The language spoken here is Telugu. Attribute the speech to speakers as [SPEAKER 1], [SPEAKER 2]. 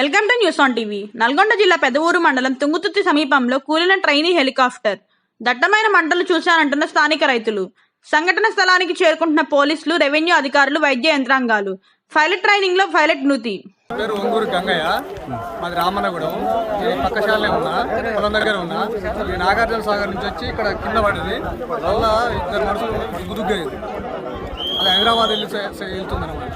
[SPEAKER 1] Welcome to news on TV. Nalgonda జిల్లా పెదవూరు మండలం తుంగుతుర్తి సమీపంలో కూలిన ట్రైనీ హెలికాప్టర్. దట్టమైన మంటలు చూశానంటున్న స్థానిక రైతులు. సంఘటన స్థలానికి చేరుకుంటున్న పోలీసులు, రెవెన్యూ అధికారులు, వైద్య యంత్రాంగాలు. పైలట్ ట్రైనింగ్ లో పైలట్ నూతి.
[SPEAKER 2] పేరు ఒంగూరు గంగయ్య, మాది రామన్నగూడెం. పక్కశాలే ఉన్నా, పొలం దగ్గర ఉన్నా. ఈ నాగార్జున సాగర్ నుంచి వచ్చి ఇక్కడ కింద పడింది. వల్ల ఇద్దరు మనుషులు గుదుగ్గయింది. అది హైదరాబాద్ వెళ్తుంది అనమాట.